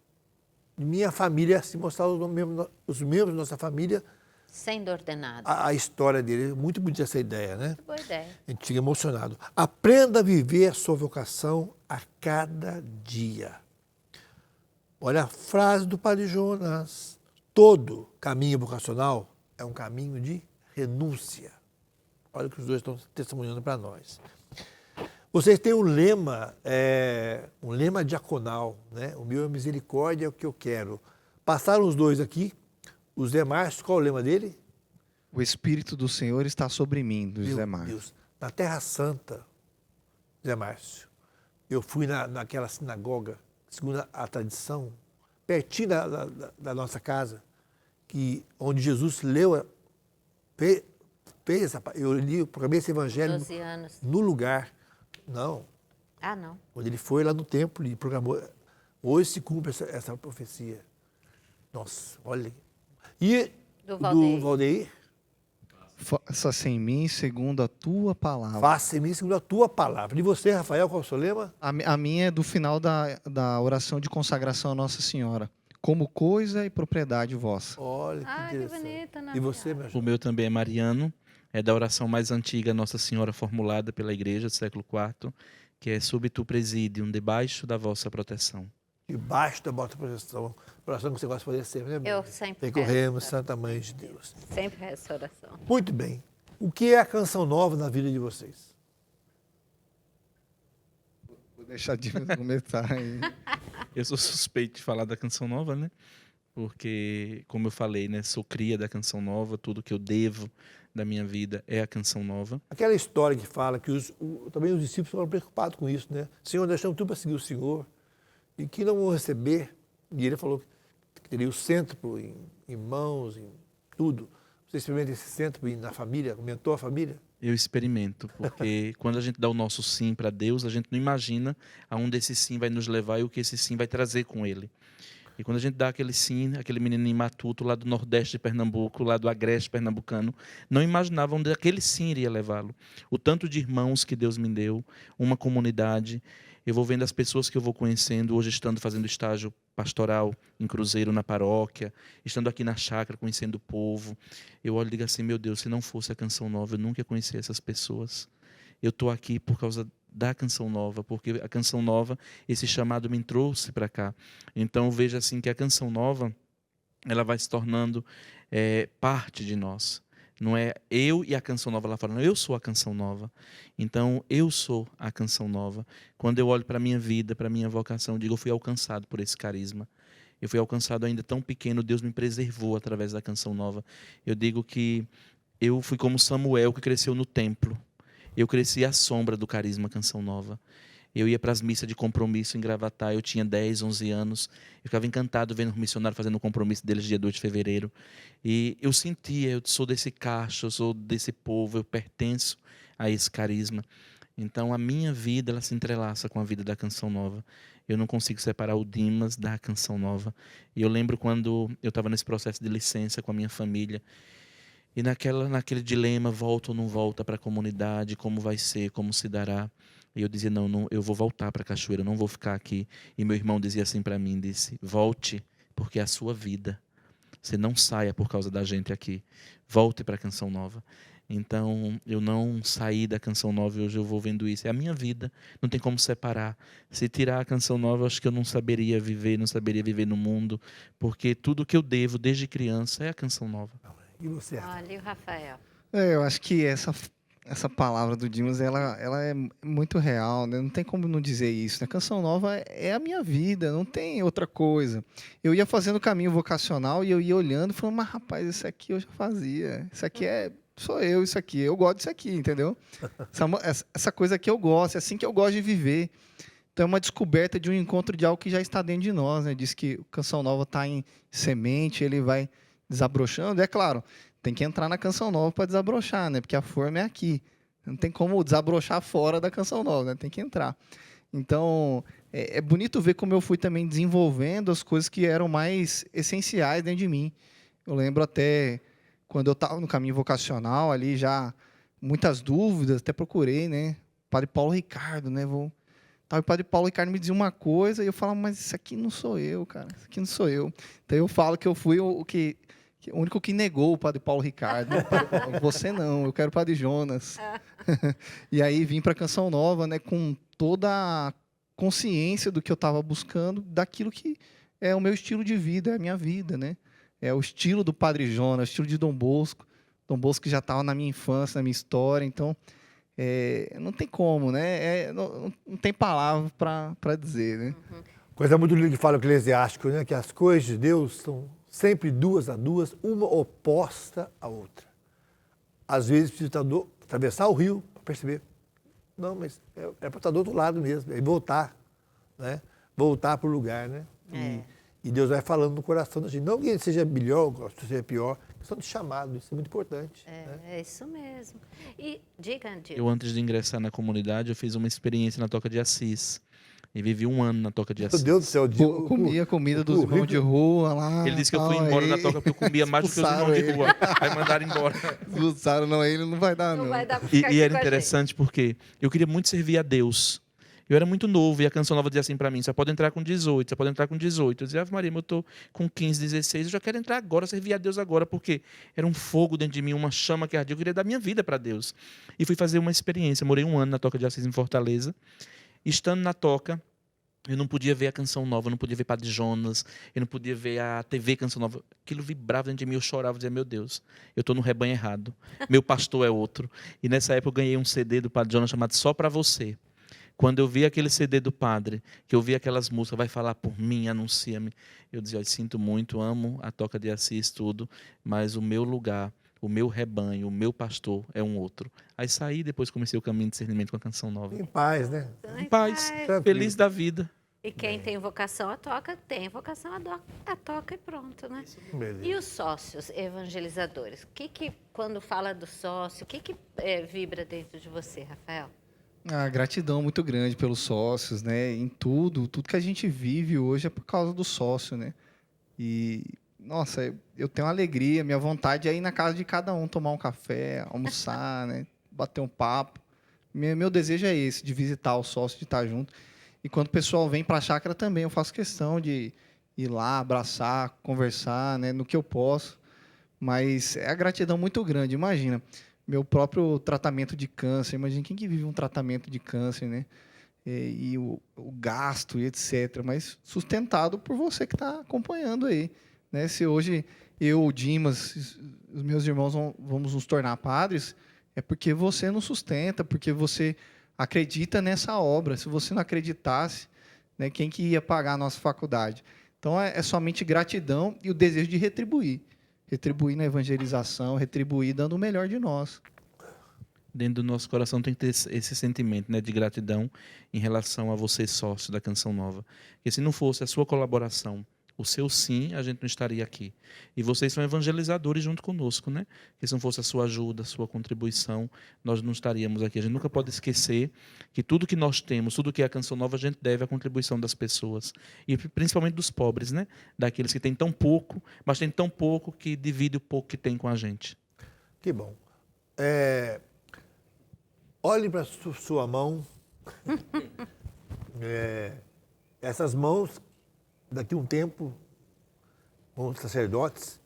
Minha família, se mostrar os membros da nossa família, sendo ordenado. A história dele, muito bonita essa ideia, né? Boa ideia. A gente fica emocionado. Aprenda a viver a sua vocação a cada dia. Olha a frase do Padre Jonas. Todo caminho vocacional é um caminho de renúncia. Olha o que os dois estão testemunhando para nós. Vocês têm um lema diaconal, né? O meu é misericórdia, é o que eu quero. Passaram os dois aqui. O Zé Márcio, qual é o lema dele? O Espírito do Senhor está sobre mim, do Zé Márcio. Deus, na Terra Santa, Zé Márcio. eu fui naquela sinagoga, segundo a tradição, pertinho da nossa casa, onde Jesus eu li, proclamei esse evangelho 12 anos. no lugar, não, Ah, não. onde ele foi lá no templo e proclamou. Hoje se cumpre essa profecia. Nossa, olha. E Do do Valdeir, Faça em mim segundo a tua palavra. faça em mim segundo a tua palavra. E você, Rafael, qual é o seu lema? A minha é do final da oração de consagração à Nossa Senhora. Como coisa e propriedade vossa. Olha que Ah, que interessante. bonita, Ana E você, meu O jovem? meu também é mariano, é da oração mais antiga Nossa Senhora formulada pela Igreja do século IV, que é Sub tu presidium, debaixo da vossa proteção. Debaixo da bota proteção. Oração que você gosta de fazer sempre, né, meu? Eu sempre Recorremos, rezo. Santa Mãe de Deus. Sempre rezo essa oração. Muito bem. O que é a canção nova na vida de vocês? Vou deixar de começar aí. Eu sou suspeito de falar da Canção Nova, né? Porque, como eu falei, né, sou cria da Canção Nova, tudo que eu devo da minha vida é a Canção Nova. Aquela história que fala que também os discípulos foram preocupados com isso, né? Senhor, nós estamos tudo para seguir o Senhor e que não vão receber. E ele falou que teria o cêntuplo em mãos, em tudo. Você experimenta esse cêntuplo na família? Aumentou a família? Eu experimento, porque quando a gente dá o nosso sim para Deus, a gente não imagina aonde esse sim vai nos levar e o que esse sim vai trazer com ele. E quando a gente dá aquele sim, aquele menininho matuto lá do Nordeste de Pernambuco, lá do Agreste pernambucano, não imaginava onde aquele sim iria levá-lo. O tanto de irmãos que Deus me deu, uma comunidade. Eu vou vendo as pessoas que eu vou conhecendo, hoje estando fazendo estágio pastoral em Cruzeiro, na paróquia, estando aqui na chácara, conhecendo o povo. Eu olho e digo assim, meu Deus, se não fosse a Canção Nova, eu nunca ia conhecer essas pessoas. Eu estou aqui por causa da Canção Nova, porque a Canção Nova, esse chamado me trouxe para cá. Então, veja assim que a Canção Nova, ela vai se tornando parte de nós. Não é eu e a Canção Nova lá fora, não, eu sou a Canção Nova. Então, eu sou a Canção Nova. Quando eu olho para a minha vida, para a minha vocação, eu digo, eu fui alcançado por esse carisma. Eu fui alcançado ainda tão pequeno, Deus me preservou através da Canção Nova. Eu digo que eu fui como Samuel, que cresceu no templo. Eu cresci à sombra do carisma Canção Nova. Eu ia para as missas de compromisso em Gravatá, eu tinha 10, 11 anos. Eu ficava encantado vendo os missionários fazendo o compromisso deles dia 2 de fevereiro. E eu sentia, eu sou desse cacho, eu sou desse povo, eu pertenço a esse carisma. Então a minha vida, ela se entrelaça com a vida da Canção Nova. Eu não consigo separar o Dimas da Canção Nova. E eu lembro quando eu estava nesse processo de licença com a minha família, e naquele dilema, volta ou não volta para a comunidade, como vai ser, como se dará. E eu dizia, não, eu vou voltar para a Cachoeira, eu não vou ficar aqui. E meu irmão dizia assim para mim, disse, volte, porque é a sua vida. Você não saia por causa da gente aqui. Volte para a Canção Nova. Então, eu não saí da Canção Nova e hoje eu vou vendo isso. É a minha vida, não tem como separar. Se tirar a Canção Nova, eu acho que eu não saberia viver no mundo, porque tudo que eu devo desde criança é a Canção Nova. E você, Rafael? Olha, e o Rafael? Eu acho que essa palavra do Dimas, ela é muito real, né? Não tem como não dizer isso, né? Canção Nova é a minha vida, não tem outra coisa. Eu ia fazendo o caminho vocacional e eu ia olhando e falando, mas rapaz, isso aqui eu já fazia. Isso aqui sou eu, isso aqui. Eu gosto disso aqui, entendeu? Essa coisa que eu gosto, é assim que eu gosto de viver. Então é uma descoberta de um encontro de algo que já está dentro de nós, né? Diz que o Canção Nova está em semente, ele vai desabrochando. É claro, tem que entrar na Canção Nova para desabrochar, né? Porque a forma é aqui. Não tem como desabrochar fora da Canção Nova, né? Tem que entrar. Então, é bonito ver como eu fui também desenvolvendo as coisas que eram mais essenciais dentro de mim. Eu lembro até quando eu estava no caminho vocacional ali, já muitas dúvidas, até procurei, né? Padre Paulo Ricardo, né? O Padre Paulo Ricardo me dizia uma coisa e eu falava, mas isso aqui não sou eu, cara. Isso aqui não sou eu. Então eu falo que eu fui o único que negou o Padre Paulo Ricardo. Você não, eu quero o Padre Jonas. E aí vim para a Canção Nova, né, com toda a consciência do que eu estava buscando, daquilo que é o meu estilo de vida, é a minha vida, né? É o estilo do Padre Jonas, o estilo de Dom Bosco. Dom Bosco que já estava na minha infância, na minha história, então não tem como, né? Não tem palavra para dizer, né? Coisa muito linda que fala o Eclesiástico, né? Que as coisas de Deus são sempre duas a duas, uma oposta à outra. Às vezes precisa atravessar o rio para perceber Não, mas é para estar do outro lado mesmo, é voltar, né? Voltar para o lugar, né? E Deus vai falando no coração da gente. Não que seja melhor ou seja pior, questão de chamado, isso é muito importante. Né? É isso mesmo. E diga, Dimas. Eu, antes de ingressar na comunidade, eu fiz uma experiência na Toca de Assis. E vivi 1 ano na Toca de Meu Assis. Deus do céu, Comia comida dos irmãos de rua lá. Ele disse que eu fui embora da Toca porque eu comia mais do que os irmãos de expulsaram rua. Aí mandaram embora. Expulsaram, não, ele não vai dar, não. Não vai dar para ficar E aqui era com a gente. interessante porque eu queria muito servir a Deus. Eu era muito novo e a Canção Nova dizia assim para mim, você pode entrar com 18, você pode entrar com 18. Eu dizia, Ave Maria, eu estou com 15, 16, eu já quero entrar agora, servir a Deus agora, porque era um fogo dentro de mim, uma chama que ardia, eu queria dar minha vida para Deus. E fui fazer uma experiência, morei 1 ano na Toca de Assis em Fortaleza. Estando na Toca, eu não podia ver a Canção Nova, eu não podia ver Padre Jonas, eu não podia ver a TV Canção Nova. Aquilo vibrava dentro de mim, eu chorava, dizia, meu Deus, eu estou no rebanho errado, meu pastor é outro. E nessa época eu ganhei um CD do Padre Jonas chamado Só Pra Você. Quando eu vi aquele CD do padre, que eu vi aquelas músicas, vai falar por mim, anuncia-me, eu dizia, eu sinto muito, amo a Toca de Assis, tudo, mas o meu lugar, o meu rebanho, o meu pastor é um outro. Aí saí, depois comecei o caminho de discernimento com a Canção Nova. Em paz, né? Em paz, feliz da vida. E quem tem vocação à toca, tem vocação à toca e pronto, né? Beleza. E os sócios evangelizadores? Quando fala do sócio, o que vibra dentro de você, Rafael? A gratidão muito grande pelos sócios, né? Em tudo que a gente vive hoje é por causa do sócio, né? E, nossa, eu tenho uma alegria, minha vontade é ir na casa de cada um, tomar um café, almoçar, né? Bater um papo. Meu desejo é esse, de visitar o sócio, de estar junto. E quando o pessoal vem para a chácara também, eu faço questão de ir lá, abraçar, conversar, né? No que eu posso. Mas é a gratidão muito grande, imagina. Meu próprio tratamento de câncer, imagina quem que vive um tratamento de câncer, né? E o gasto e etc. Mas sustentado por você que está acompanhando aí, né? Se hoje eu, o Dimas, os meus irmãos vamos nos tornar padres, é porque você nos sustenta, porque você acredita nessa obra. Se você não acreditasse, né, quem que ia pagar a nossa faculdade? Então é somente gratidão e o desejo de retribuir. Retribuir na evangelização, retribuir dando o melhor de nós. Dentro do nosso coração tem que ter esse sentimento, né, de gratidão em relação a você, sócio da Canção Nova. Porque se não fosse a sua colaboração, o seu sim, a gente não estaria aqui. E vocês são evangelizadores junto conosco, né? Porque se não fosse a sua ajuda, a sua contribuição, nós não estaríamos aqui. A gente nunca pode esquecer que tudo que nós temos, tudo que é a Canção Nova, a gente deve à contribuição das pessoas. E principalmente dos pobres, né? Daqueles que têm tão pouco, mas têm tão pouco que divide o pouco que tem com a gente. Que bom. Olhe para a sua mão. Essas mãos, daqui a um tempo, mãos sacerdotes,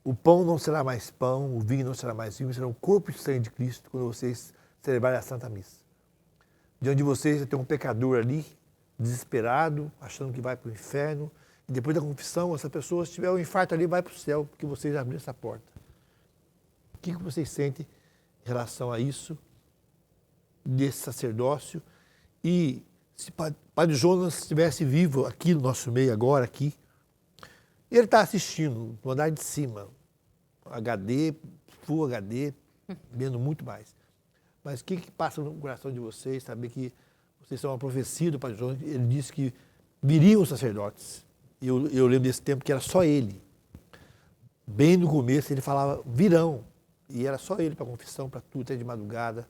o pão não será mais pão, o vinho não será mais vinho, será o corpo e sangue de Cristo quando vocês celebrarem a Santa Missa. Diante de vocês tem um pecador ali, desesperado, achando que vai para o inferno, e depois da confissão, essa pessoa, se tiver um infarto ali, vai para o céu, porque vocês abriram essa porta. O que vocês sentem em relação a isso, desse sacerdócio? E se Padre Jonas estivesse vivo aqui no nosso meio agora, aqui, ele está assistindo no andar de cima, HD, Full HD, vendo muito mais. Mas o que passa no coração de vocês, saber que vocês são uma profecia do Padre Jonas? Ele disse que viriam os sacerdotes. Eu lembro desse tempo que era só ele. Bem no começo ele falava, virão. E era só ele para confissão, para tudo, até de madrugada.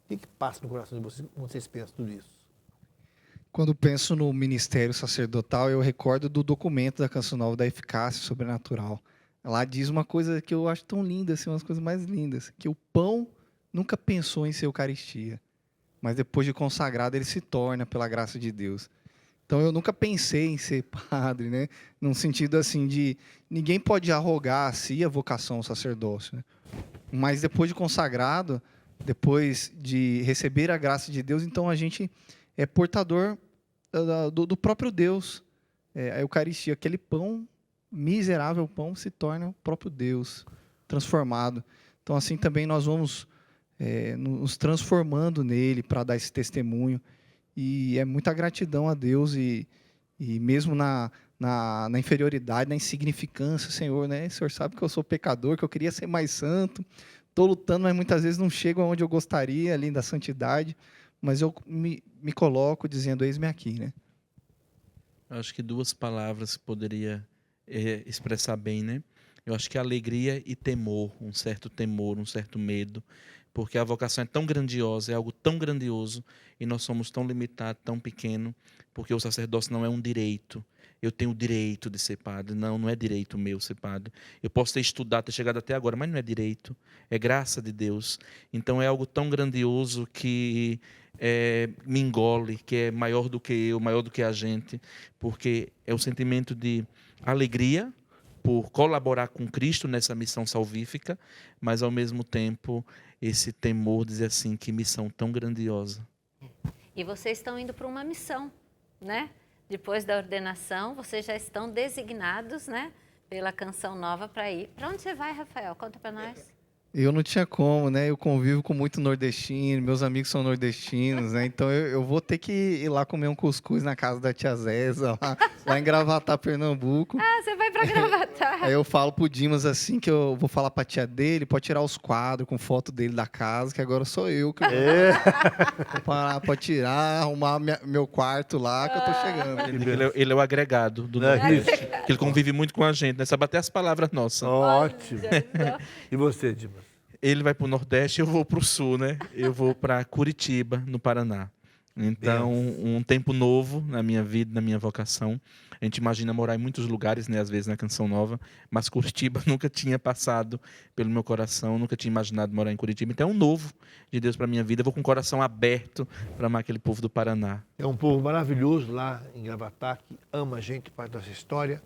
O que passa no coração de vocês quando vocês pensam tudo isso? Quando penso no ministério sacerdotal, eu recordo do documento da Canção Nova da Eficácia Sobrenatural. Lá diz uma coisa que eu acho tão linda, assim, uma das coisas mais lindas, que o pão nunca pensou em ser Eucaristia, mas depois de consagrado ele se torna pela graça de Deus. Então eu nunca pensei em ser padre, né? Num sentido assim de ninguém pode arrogar a si a vocação ao sacerdócio, né? Mas depois de consagrado, depois de receber a graça de Deus, então a gente é portador do próprio Deus. A Eucaristia, aquele pão, miserável pão, se torna o próprio Deus transformado. Então assim também nós vamos nos transformando nele para dar esse testemunho. E é muita gratidão a Deus e mesmo na inferioridade, na insignificância, Senhor, né? O Senhor sabe que eu sou pecador, que eu queria ser mais santo. estou lutando, mas muitas vezes não chego aonde eu gostaria, ali da santidade, mas eu me coloco dizendo, eis-me aqui, né? Eu acho que 2 palavras poderia expressar bem, né? Eu acho que alegria e temor, um certo medo, porque a vocação é tão grandiosa, é algo tão grandioso, e nós somos tão limitados, tão pequenos, porque o sacerdócio não é um direito. Eu tenho o direito de ser padre. Não, não é direito meu ser padre. Eu posso ter estudado, ter chegado até agora, mas não é direito. É graça de Deus. Então é algo tão grandioso que me engole, que é maior do que eu, maior do que a gente, porque é o sentimento de alegria por colaborar com Cristo nessa missão salvífica, mas ao mesmo tempo esse temor de dizer assim, que missão tão grandiosa. E vocês estão indo para uma missão, né? Depois da ordenação, vocês já estão designados, né, pela Canção Nova para ir. Para onde você vai, Rafael? Conta para nós. Eu não tinha como, né? Eu convivo com muito nordestino, meus amigos são nordestinos, né? Então eu vou ter que ir lá comer um cuscuz na casa da tia Zéza, lá em Gravatá, Pernambuco. Ah, você vai para Gravatá. Aí eu falo pro Dimas assim, que eu vou falar pra tia dele, pode tirar os quadros com foto dele da casa, que agora sou eu que vou parar pra tirar, arrumar meu quarto lá, que eu tô chegando. Ele é o agregado do Nordeste, que ele convive muito com a gente, né? Sabe até as palavras nossas. Ótimo. E você, Dimas? Ele vai para o Nordeste, eu vou para o Sul, né? Eu vou para Curitiba, no Paraná. Então, um tempo novo na minha vida, na minha vocação. A gente imagina morar em muitos lugares, né? Às vezes na Canção Nova, mas Curitiba nunca tinha passado pelo meu coração, nunca tinha imaginado morar em Curitiba. Então, é um novo de Deus para a minha vida. Eu vou com o coração aberto para amar aquele povo do Paraná. É um povo maravilhoso lá em Gravatá, que ama a gente, parte da nossa história.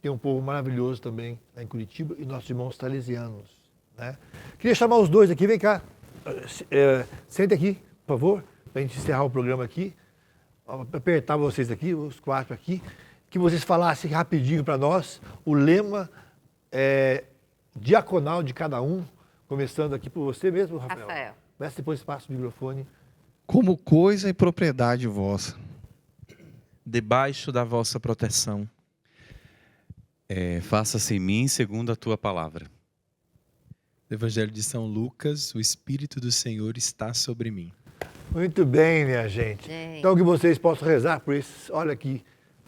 Tem um povo maravilhoso também lá em Curitiba e nossos irmãos salesianos, né? Queria chamar os dois aqui, vem cá. Sente aqui, por favor, para a gente encerrar o programa aqui. Apertar vocês aqui, os 4 aqui, que vocês falassem rapidinho para nós o lema diaconal de cada um, começando aqui por você mesmo, Rafael. Mas depois passa o microfone. Como coisa e propriedade vossa. Debaixo da vossa proteção. Faça-se em mim segundo a tua palavra. Do Evangelho de São Lucas, o Espírito do Senhor está sobre mim. Muito bem, minha gente. Então que vocês possam rezar por isso. Olha aqui,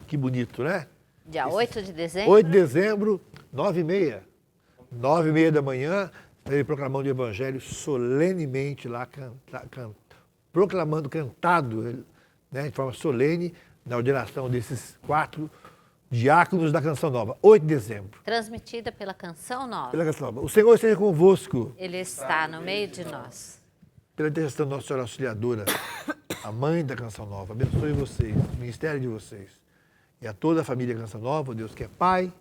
que bonito, né? Dia 8 de dezembro? 8 de dezembro, 9h30. 9h30 da manhã, ele proclamando o Evangelho solenemente lá, proclamando, cantado, né, de forma solene, na ordenação desses 4 diáconos da Canção Nova, 8 de dezembro. Transmitida pela Canção Nova. Pela Canção Nova. O Senhor esteja convosco. Ele está no meio de nós. Pela intercessão da Nossa Senhora Auxiliadora, a mãe da Canção Nova, abençoe vocês, o ministério de vocês. E a toda a família Canção Nova, Deus que é Pai,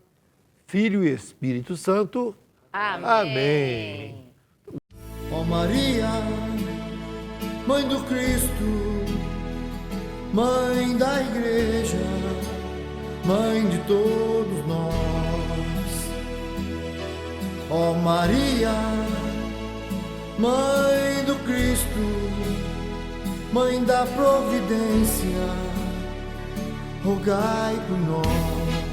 Filho e Espírito Santo. Amém. Amém. Ó Maria, Mãe do Cristo, Mãe da Igreja, Mãe de todos nós. Ó Maria, Mãe do Cristo, Mãe da Providência, rogai por nós.